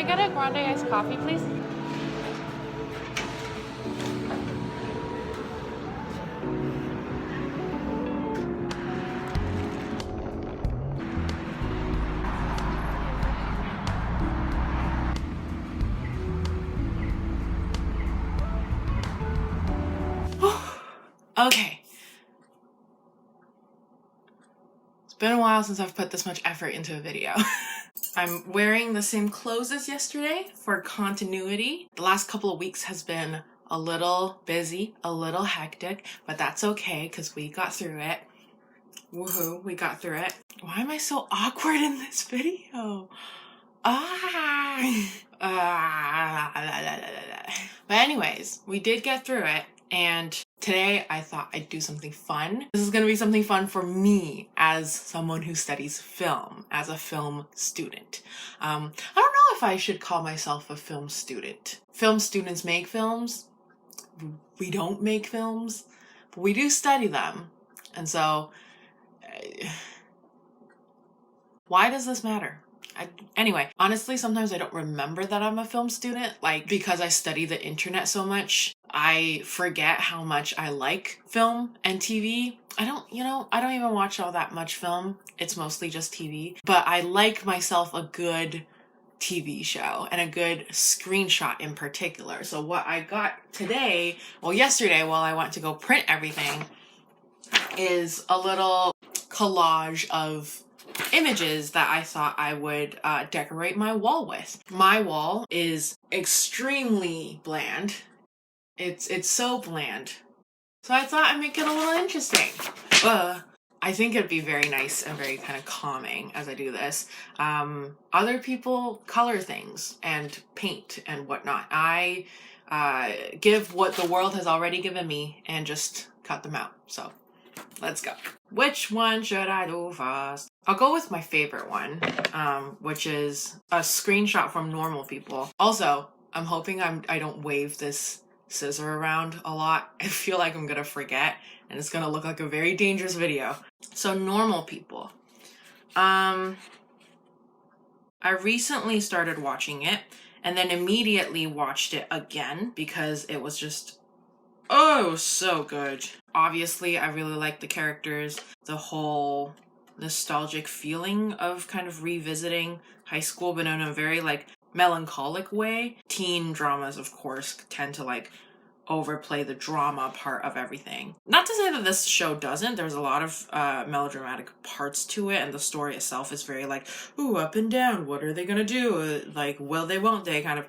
get a grande iced coffee, please? Okay. It's been a while since I've put this much effort into a video. I'm wearing the same clothes as yesterday for continuity. The last couple of weeks has been a little busy, a little hectic, but that's okay because we got through it. Woohoo, we got through it. Why am I so awkward in this video? But anyways, we did get through it, and today I thought I'd do something fun. This is gonna be something fun for me as someone who studies film, as a film student. I don't know if I should call myself a film student. Film students make films. We don't make films, but we do study them. And so, why does this matter? Anyway, honestly, sometimes I don't remember that I'm a film student. Like, because I study the internet so much, I forget how much I like film and TV. I don't even watch all that much film. It's mostly just TV. But I like myself a good TV show and a good screenshot in particular. So what I got yesterday while I went to go print everything, is a little collage of images that I thought I would decorate my wall with. My wall is extremely bland. It's so bland. So I thought I'd make it a little interesting. I think it'd be very nice and very kind of calming as I do this. Other people color things and paint and whatnot. I give what the world has already given me and just cut them out. So let's go. Which one should I do first? I'll go with my favorite one, which is a screenshot from Normal People. Also, I'm hoping I don't wave this scissor around a lot. I feel like I'm gonna forget and it's gonna look like a very dangerous video. So Normal People. I recently started watching it and then immediately watched it again because it was just so good. Obviously, I really like the characters, the whole nostalgic feeling of kind of revisiting high school, but in a very like melancholic way. Teen dramas, of course, tend to like overplay the drama part of everything. Not to say that this show doesn't. There's a lot of melodramatic parts to it, and the story itself is very like, ooh, up and down. What are they gonna do? Like, will they, won't they? Kind of.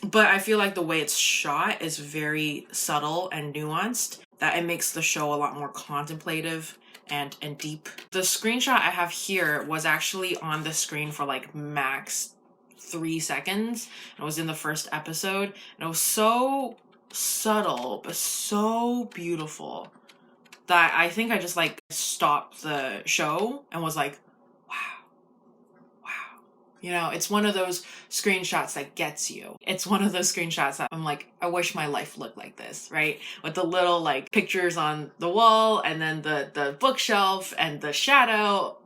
But I feel like the way it's shot is very subtle and nuanced, that it makes the show a lot more contemplative and deep. The screenshot I have here was actually on the screen for like max 3 seconds. It was in the first episode, and it was so subtle but so beautiful that I think I just like stopped the show and was like, you know, it's one of those screenshots that gets you. It's one of those screenshots that I'm like, I wish my life looked like this, right? With the little like pictures on the wall and then the bookshelf and the shadow.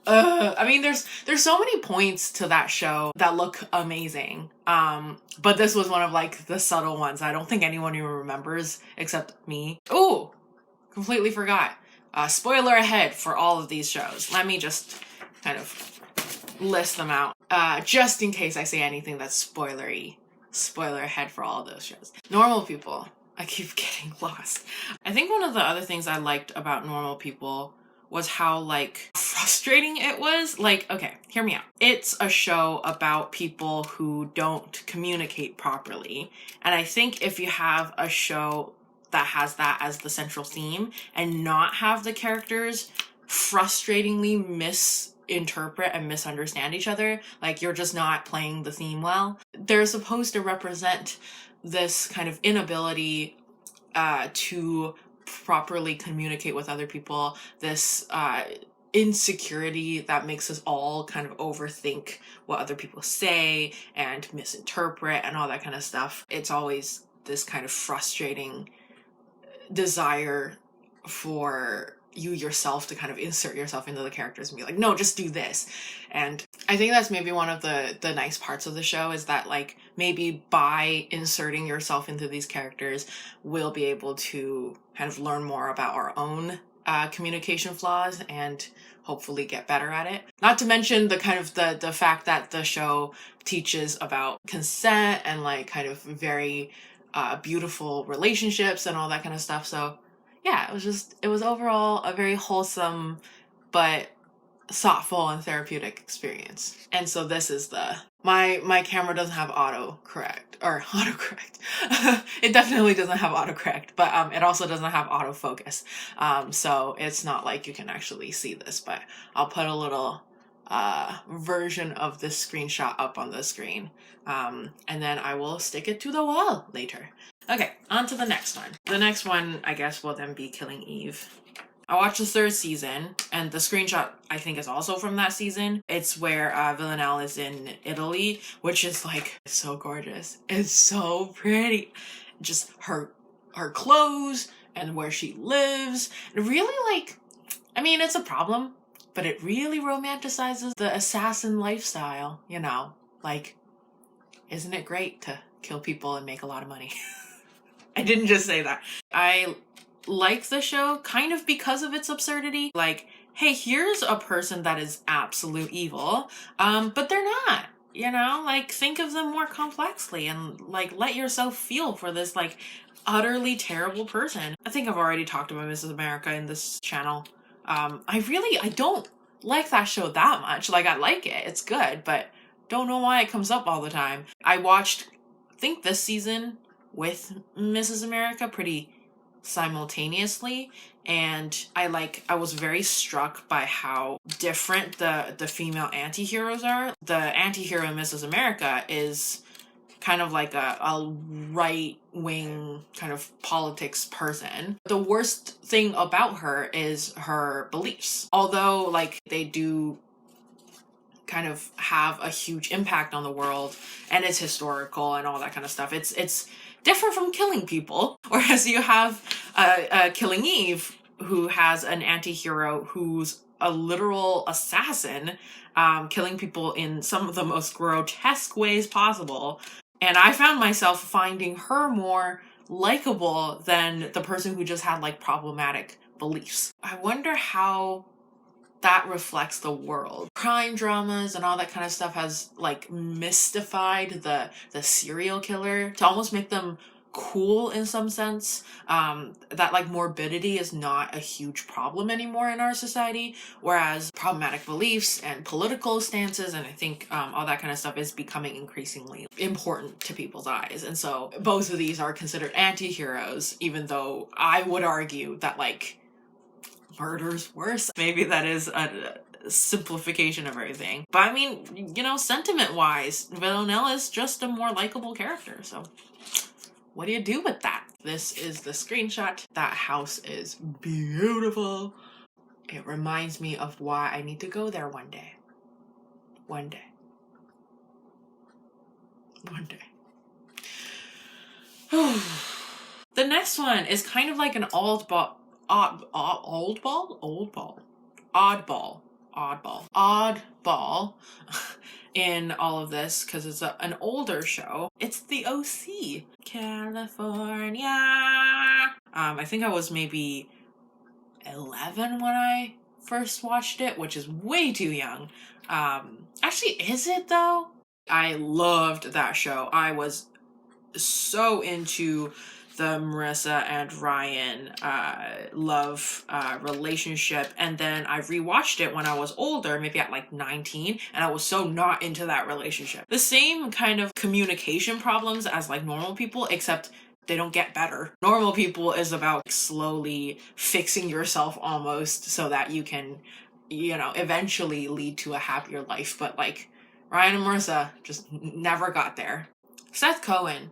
I mean, there's so many points to that show that look amazing. But this was one of like the subtle ones. I don't think anyone even remembers except me. Ooh, completely forgot. Spoiler ahead for all of these shows. Let me just kind of list them out, just in case I say anything that's spoilery. Spoiler ahead for all of those shows. Normal People. I keep getting lost. I think one of the other things I liked about Normal People was how like frustrating it was. Like, okay, hear me out. It's a show about people who don't communicate properly. And I think if you have a show that has that as the central theme and not have the characters frustratingly misinterpret and misunderstand each other, like you're just not playing the theme well. They're supposed to represent this kind of inability to properly communicate with other people, this insecurity that makes us all kind of overthink what other people say and misinterpret and all that kind of stuff. It's always this kind of frustrating desire for you yourself to kind of insert yourself into the characters and be like, no, just do this. And I think that's maybe one of the nice parts of the show, is that like maybe by inserting yourself into these characters, we'll be able to kind of learn more about our own communication flaws and hopefully get better at it. Not to mention the kind of the fact that the show teaches about consent and like kind of very beautiful relationships and all that kind of stuff. So yeah, it was overall a very wholesome but thoughtful and therapeutic experience. And so this is my camera doesn't have autocorrect. It definitely doesn't have autocorrect, but it also doesn't have autofocus. So it's not like you can actually see this, but I'll put a little version of this screenshot up on the screen. And then I will stick it to the wall later. Okay, on to the next one. The next one, I guess, will then be Killing Eve. I watched the 3rd season, and the screenshot I think is also from that season. It's where Villanelle is in Italy, which is like so gorgeous. It's so pretty. Just her clothes and where she lives. It really like, I mean, it's a problem, but it really romanticizes the assassin lifestyle, you know? Like, isn't it great to kill people and make a lot of money? I didn't just say that. I like the show kind of because of its absurdity. Like, hey, here's a person that is absolute evil, but they're not, you know? Like, think of them more complexly and like let yourself feel for this like utterly terrible person. I think I've already talked about Mrs. America in this channel. I don't like that show that much. Like, I like it, it's good, but don't know why it comes up all the time. I watched, I think this season with Mrs. America pretty simultaneously, and I was very struck by how different the female anti-heroes are. The anti-hero in Mrs. America is kind of like a right-wing kind of politics person. The worst thing about her is her beliefs. Although like they do kind of have a huge impact on the world and it's historical and all that kind of stuff, it's different from killing people. Whereas you have Killing Eve, who has an anti-hero who's a literal assassin, killing people in some of the most grotesque ways possible. And I found myself finding her more likable than the person who just had like problematic beliefs. I wonder how that reflects the world. Crime dramas and all that kind of stuff has like mystified the serial killer to almost make them cool in some sense. That like morbidity is not a huge problem anymore in our society, whereas problematic beliefs and political stances and I think all that kind of stuff is becoming increasingly important to people's eyes. And so both of these are considered anti-heroes, even though I would argue that like murder's worse. Maybe that is a simplification of everything. But I mean, you know, sentiment-wise, Villanelle is just a more likable character, so what do you do with that? This is the screenshot. That house is beautiful. It reminds me of why I need to go there one day. One day. One day. The next one is kind of like an oddball in all of this because it's an older show. It's the OC. California. I think I was maybe 11 when I first watched it, which is way too young. Actually, is it though? I loved that show. I was so into the Marissa and Ryan love relationship, and then I rewatched it when I was older, maybe at like 19, and I was so not into that relationship. The same kind of communication problems as like normal people, except they don't get better. Normal people is about slowly fixing yourself almost so that you can, you know, eventually lead to a happier life, but like Ryan and Marissa just never got there. Seth Cohen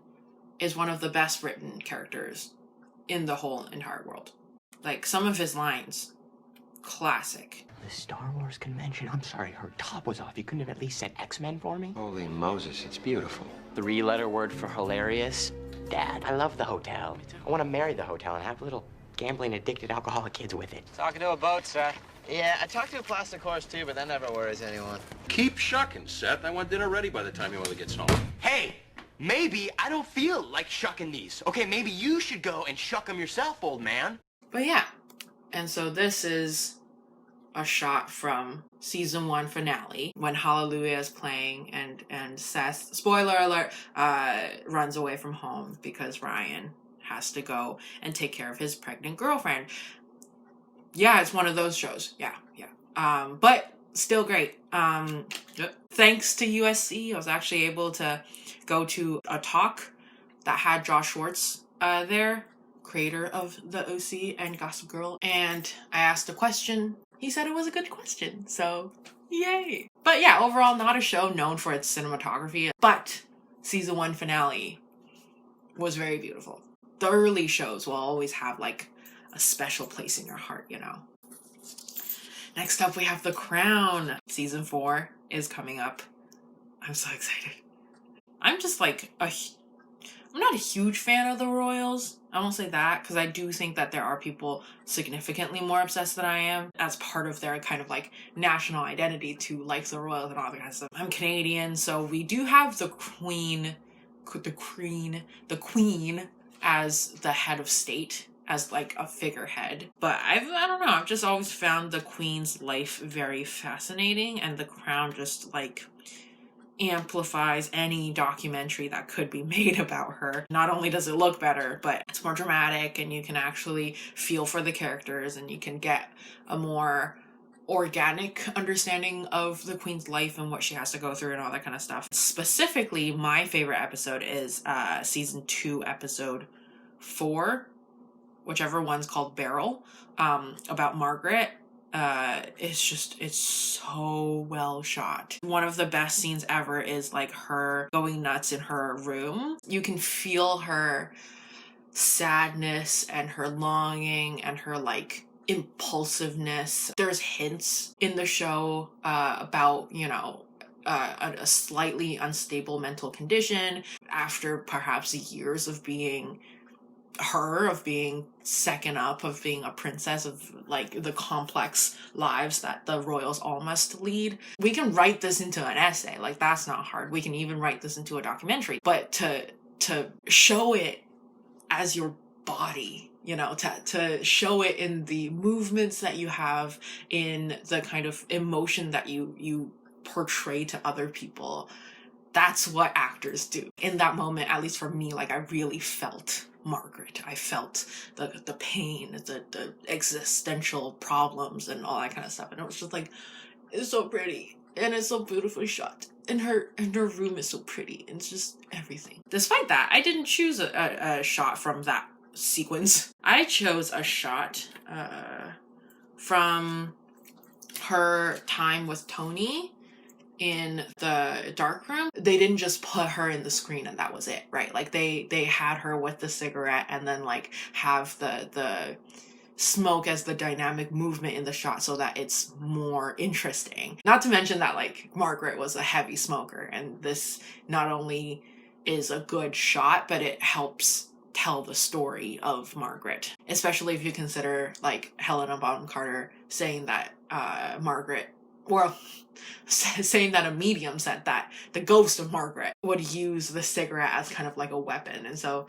is one of the best written characters in the whole entire world. Like, some of his lines, classic. The Star Wars convention, I'm sorry, her top was off. You couldn't have at least said X-Men for me? Holy Moses, it's beautiful. 3-letter word for hilarious? Dad, I love the hotel. I want to marry the hotel and have little gambling-addicted alcoholic kids with it. Talking to a boat, sir. Yeah, I talked to a plastic horse too, but that never worries anyone. Keep shucking, Seth. I want dinner ready by the time your mother gets home. Hey, maybe I don't feel like shucking these. Okay, maybe you should go and shuck them yourself, old man. But yeah, and so this is a shot from season 1 finale when Hallelujah is playing and Seth, spoiler alert, runs away from home because Ryan has to go and take care of his pregnant girlfriend. Yeah, it's one of those shows. Yeah. But still great. Thanks to USC, I was actually able to go to a talk that had Josh Schwartz there, creator of The OC and Gossip Girl, and I asked a question. He said it was a good question, so yay. But yeah, overall, not a show known for its cinematography, but season 1 finale was very beautiful. The early shows will always have like a special place in your heart, you know. Next up, we have The Crown. Season 4 is coming up. I'm so excited. I'm just like I'm not a huge fan of the royals. I won't say that, because I do think that there are people significantly more obsessed than I am as part of their kind of like national identity to like the royals and all that kind of stuff. I'm Canadian, so we do have the queen as the head of state, as like a figurehead. But I don't know, I've just always found the queen's life very fascinating, and The Crown just like amplifies any documentary that could be made about her. Not only does it look better, but it's more dramatic, and you can actually feel for the characters, and you can get a more organic understanding of the queen's life and what she has to go through and all that kind of stuff. Specifically, my favorite episode is season 2, episode 4, whichever one's called Beryl, about Margaret. It's so well shot. One of the best scenes ever is like her going nuts in her room. You can feel her sadness and her longing and her like impulsiveness. There's hints in the show about, you know, a slightly unstable mental condition after perhaps years of being second up, of being a princess, of like the complex lives that the royals all must lead. We can write this into an essay, like that's not hard. We can even write this into a documentary, but to show it as your body, you know, to show it in the movements that you have, in the kind of emotion that you portray to other people, that's what actors do. In that moment, at least for me, like I really felt Margaret. I felt the pain, the existential problems and all that kind of stuff. And it was just like, it's so pretty and it's so beautifully shot. And her room is so pretty. And it's just everything. Despite that, I didn't choose a shot from that sequence. I chose a shot from her time with Tony in the darkroom. They didn't just put her in the screen and that was it, right? Like they had her with the cigarette and then like have the smoke as the dynamic movement in the shot so that it's more interesting. Not to mention that like Margaret was a heavy smoker, and this not only is a good shot, but it helps tell the story of Margaret, especially if you consider like Helena Bonham Carter saying that saying that a medium said that the ghost of Margaret would use the cigarette as kind of like a weapon. And so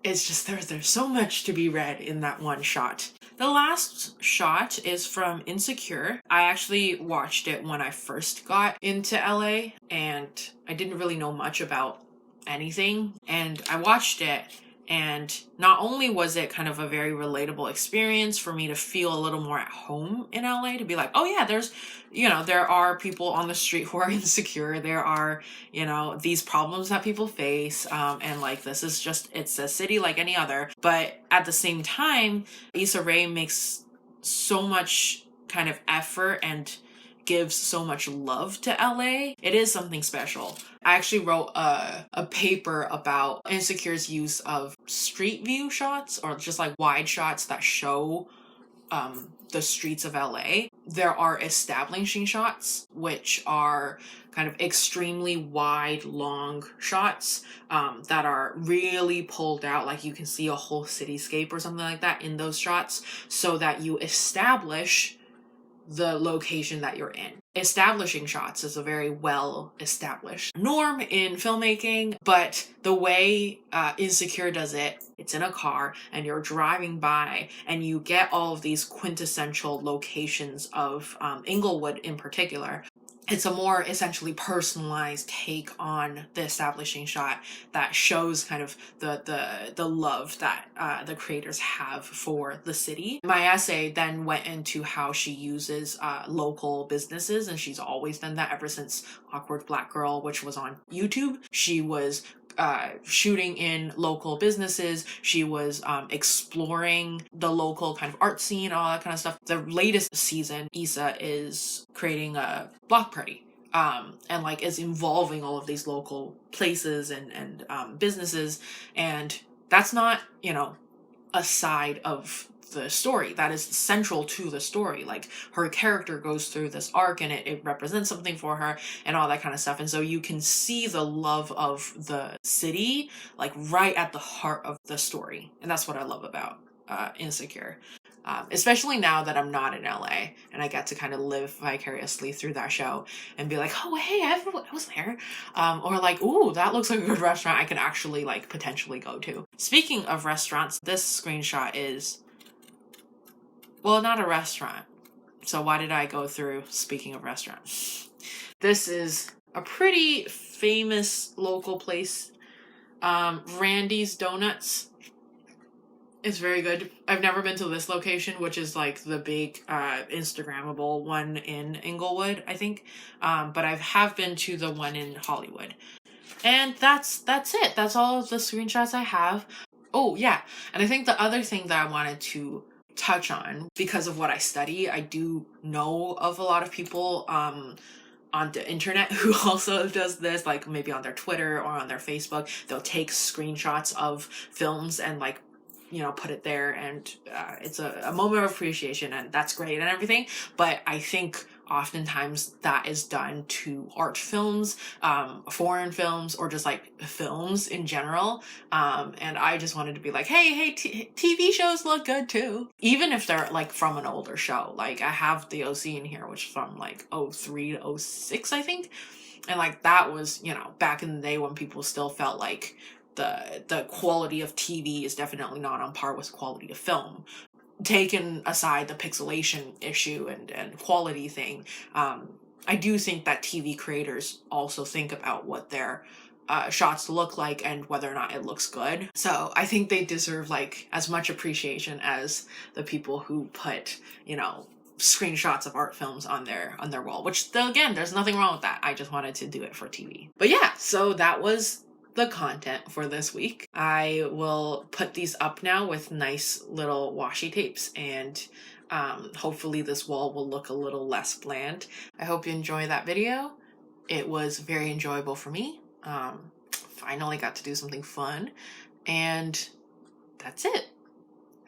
it's just, there's so much to be read in that one shot. The last shot is from Insecure. I actually watched it when I first got into LA, and I didn't really know much about anything. And I watched it, and not only was it kind of a very relatable experience for me to feel a little more at home in LA, to be like, oh yeah, there are people on the street who are insecure. There are, these problems that people face. And like, this is it's a city like any other. But at the same time, Issa Rae makes so much kind of effort and gives so much love to LA. It is something special. I actually wrote a paper about Insecure's use of street view shots, or just like wide shots that show the streets of LA. There are establishing shots, which are kind of extremely wide, long shots that are really pulled out, like you can see a whole cityscape or something like that in those shots, so that you establish the location that you're in. Establishing shots is a very well established norm in filmmaking, but the way Insecure does it, it's in a car and you're driving by and you get all of these quintessential locations of Inglewood in particular. It's a more essentially personalized take on the establishing shot that shows kind of the love that the creators have for the city. My essay then went into how she uses local businesses, and she's always done that ever since Awkward Black Girl, which was on YouTube. She was shooting in local businesses. She was exploring the local kind of art scene, all that kind of stuff. The latest season, Issa is creating a block party and like is involving all of these local places and businesses, and that's not, you know, a side of the story. That is central to the story. Like, her character goes through this arc and it represents something for her and all that kind of stuff. And so you can see the love of the city like right at the heart of the story. And that's what I love about Insecure. Especially now that I'm not in LA and I get to kind of live vicariously through that show and be like, oh, hey, I was there. Or like, ooh, that looks like a good restaurant I can actually like potentially go to. Speaking of restaurants, this screenshot is, well, not a restaurant. So why did I go through speaking of restaurants? This is a pretty famous local place. Randy's Donuts. It's very good. I've never been to this location, which is like the big Instagrammable one in Inglewood, I think. But I have been to the one in Hollywood. And that's it. That's all of the screenshots I have. Oh, yeah. And I think the other thing that I wanted to touch on, because of what I study, I do know of a lot of people on the internet who also does this, like maybe on their Twitter or on their Facebook. They'll take screenshots of films and like, you know, put it there, and it's a moment of appreciation, and that's great and everything. But I think oftentimes that is done to art films, foreign films, or just like films in general. And I just wanted to be like, hey, TV shows look good too. Even if they're like from an older show. Like I have the OC in here, which is from like 03 to 06, I think. And like that was, you know, back in the day when people still felt like the quality of TV is definitely not on par with quality of film. Taken aside the pixelation issue and quality thing, I do think that TV creators also think about what their shots look like and whether or not it looks good. So I think they deserve like as much appreciation as the people who put, you know, screenshots of art films on their wall, which again, there's nothing wrong with that. I just wanted to do it for TV. But yeah, so that was the content for this week. I will put these up now with nice little washi tapes, and hopefully this wall will look a little less bland. I hope you enjoy that video. It was very enjoyable for me. Finally got to do something fun, and that's it.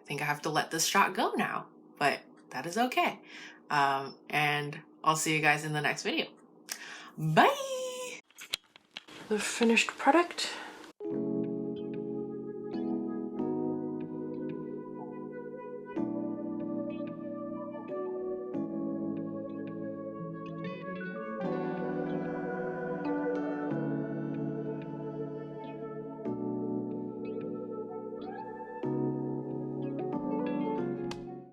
I think I have to let this shot go now, but that is okay. And I'll see you guys in the next video. Bye! The finished product.